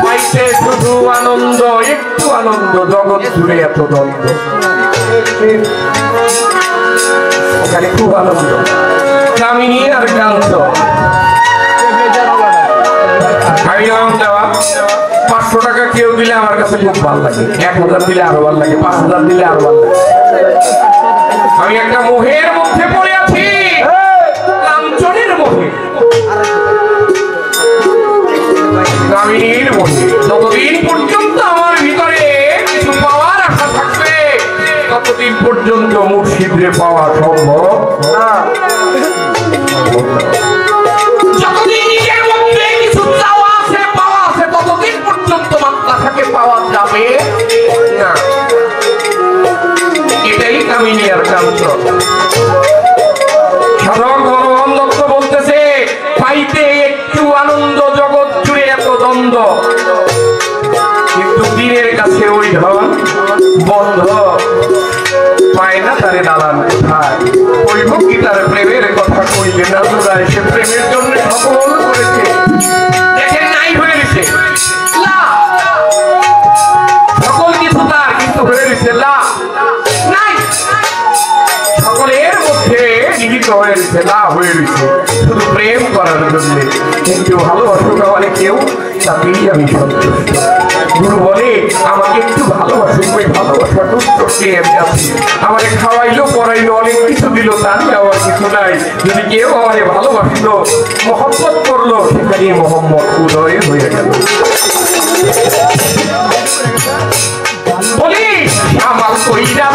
পাইতে শুধু আনন্দ, একটু আনন্দ, জগৎ জুড়ে এত দ্বন্দ্ব। ওখানে খুব আনন্দ, কামিনী আর কান্ত। আমি দেওয়া 500 টাকা কেউ দিলে আমার কাছে খুব ভালো লাগে, 1000 দিলে আরো ভালো লাগে, 5000 দিলে আরো ভালো লাগে। আমি একটা মোহের মধ্যে পড়ে আছি, লাঞ্ছনের মোহে, কামিনীর মোহে। যতদিন পর্যন্ত আমার ভিতরে কিছু পাওয়ার আশা থাকবে, ততদিন পর্যন্ত মুর্শিদরে পাওয়া সম্ভব না। যতদিন নিজের মধ্যে কিছু চাওয়া আছে, পাওয়া আছে, ততদিন পর্যন্ত মাত্রাটাকে পাওয়া যাবে না। এটাই কামিনী আর কান্ত। সাধক ভগবান দত্ত বলতেছে, পাইতে একটু আনন্দ, জগৎ জুড়ে এত দ্বন্দ্ব। কিন্তু দিনের কাছে ওই ধন বন্ধ, পায় না তারে দালান কোথায়। ওই ভক্তি তার প্রেমের কথা কইলে না জোড়ায়, সে প্রেমের জন্য সকল করেছে, দেখেন নাই হয়ে গেছে সকল কিছু তার, কিন্তু হয়ে গেছে নাই। সকলের মধ্যে নিহিত হয়ে গেছে, না হয়ে গেছে শুধু প্রেম করার জন্য। কিন্তু ভালোবাসুক আমাকে কেউ, তাতেই আমি সন্তুষ্ট। গুরু বলে আমাকে একটু ভালোবাসুক, ওই ভালোবাসার উত্তরকে আমি আছি। আমাকে খাওয়াইলো, পড়াইলো, অনেক কিছু দিল, তার আমার কিছু নাই। যদি কেউ আমাকে ভালোবাসলো, মহব্বত করলো, সেখানে মোহাম্মদ উদয় হয়ে গেল। বলি আমার কইরা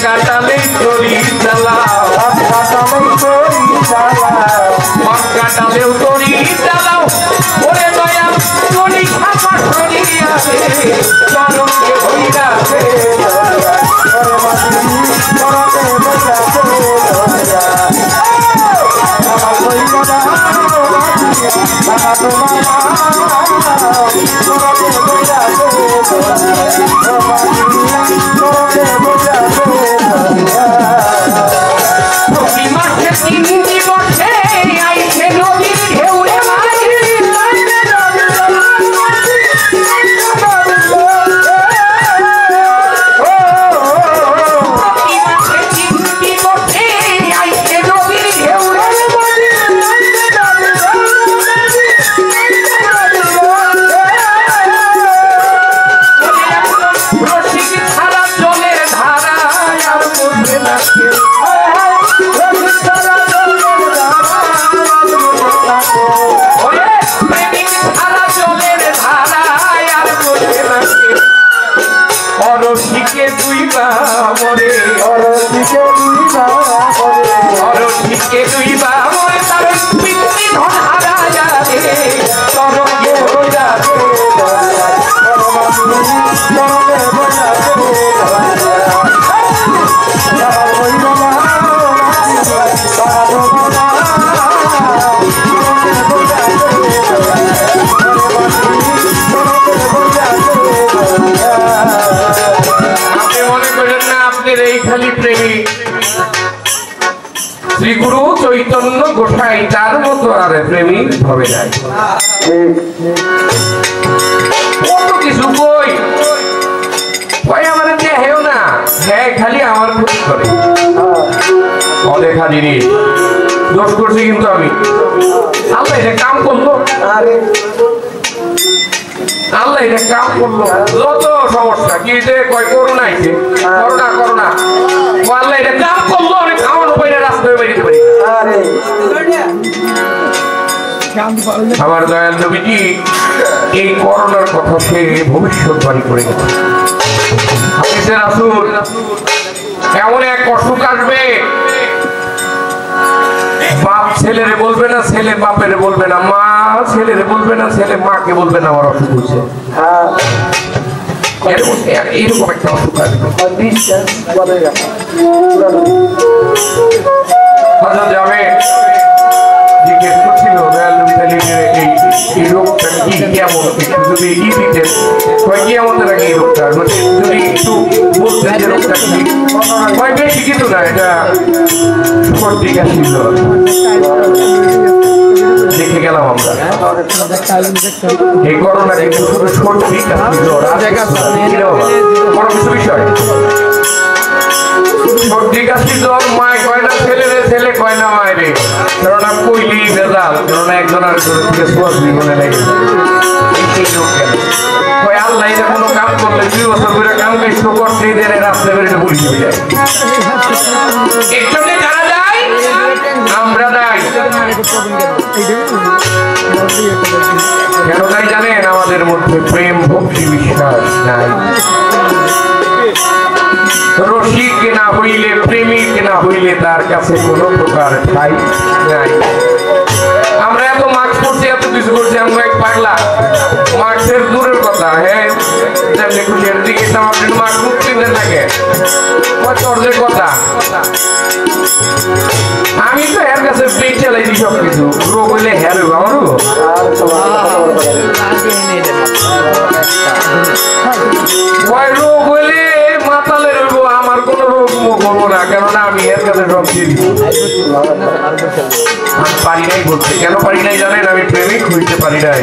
কাটালে তরি চালাও, কাটালেও তরি চালাও, ওরে দয়া তরি খাপা সরিয়াছে, চরণকে হইরাছে দুইবা মরে অরঠিকে দুইবা মরে তার পিতৃ ধন হারা যাবে তরঙ্গে যাবে এই খালি প্রেমী শ্রী গুরু চৈতন্য গোসাই তার মতো আর প্রেমী হবে নাই কত কিছু কই কই আমার হেও না হ্যাঁ খালি আমার ক্ষতি করে অদেখা জিনিস দোষ করছি কিন্তু আমি আল্লাহ এটা কাম করলো আল্লাহ এটা কাম করলো যত সমস্যা কি যে কয় করোনা আইছে করোনা আল্লাহ এটা কাম করলো অনেক খাওয়ানো পাইলে রাস্তায় বেরিয়ে পারি আমার দয়াল নবীজি এই করোনার কথা সে ভবিষ্যৎবাণী করে গেছে হাদিসের রাসূল এমন এক অসুখ আসবে বাপ ছেলেরে বলবে না ছেলে বাপের বলবে না মা ছেলেরে বলবে না ছেলে মাকে বলবে না আমার অসুখ হয়েছে এইরকম একটা অসুখ আসবে যাবে জিজ্ঞেস করছিল এই রোগটা কি কেমন যদি ই দিতেন কি আমাদের আগে এই রোগটা যদি একটু বলতেন যে রোগটা কি বেশি কিছু না এটা সর্দি কাশি জ্বর দেখে গেলাম আমরা এই করোনা কিন্তু শুধু সর্দি কাশি জ্বর বড় কিছু বিষয় সর্দি কাশি জ্বর মায় কয় না ছেলে কয় না মায় রে কেননা কইলি বেজাল কেননা একজন আর থেকে সোয়াজ জীবনে লেগে কয় আল্লাহ এটা কোনো কাম করলে 2 বছর ধরে কাম কাজ করতে দেন রাস্তায় বেরিয়ে পুলিশ হয়ে যায় একজনে জানা যায় আমরা যাই কেন তাই জানেন আমাদের মধ্যে প্রেম ভক্তি বিশ্বাস নাই রসিক না হইলে প্রেমিক না হইলে তার কাছে কোন প্রকার ঠাই নাই আমরা এত মাস্ক করছি এত কিছু করছি আমরা এক পাগলা মাস্কের দূরের কথা হ্যাঁ যেমনি খুশির দিকে আপনি মাস্ক মুক্তি দেন লাগে চর্যের কথা আমি তো এর কাছে পেয়ে চালাই দিই সব কিছু রোগ হইলে হ্যাঁ রোগ আমারও রোগ হইলে মাতালে রইব আমার কোন রোগ করবো না কেননা আমি এর কাছে সব চিনি আমি পারি নাই বলতে কেন পারি নাই জানেন আমি প্রেমিক হইতে পারি নাই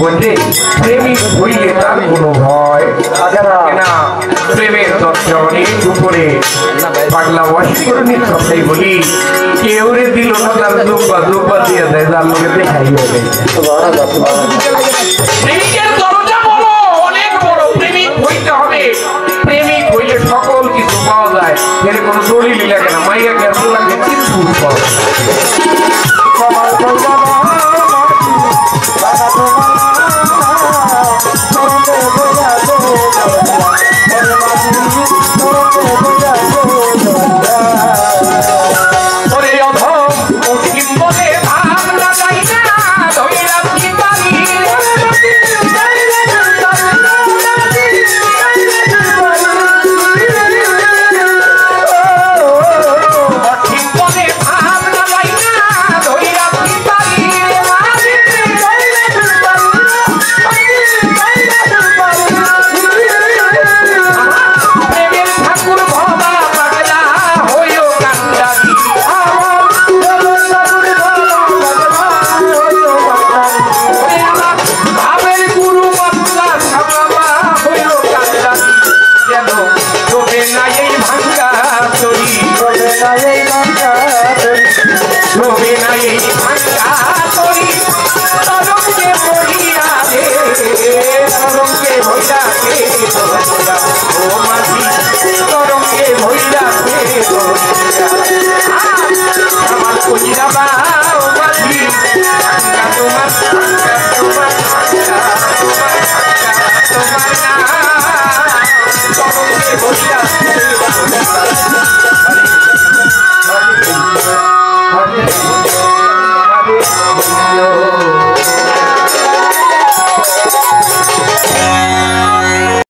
বলতে প্রেমিক হইলে তার কোনো ভয় না প্রেমের দর্শনের উপরে পাগলা অস্বীকরণের কথাই বলি কেউ রে দিল না তার দুব্বা দিয়ে দেয় যার লোকে দেখাই হবে প্রেমিকের দরজা বড় অনেক বড় প্রেমিক হইতে হবে প্রেমিক হইলে সকল কিছু পাওয়া যায় এর কোনো দলিল লাগে না মাইয়া কেন লাগে কিছু পাওয়া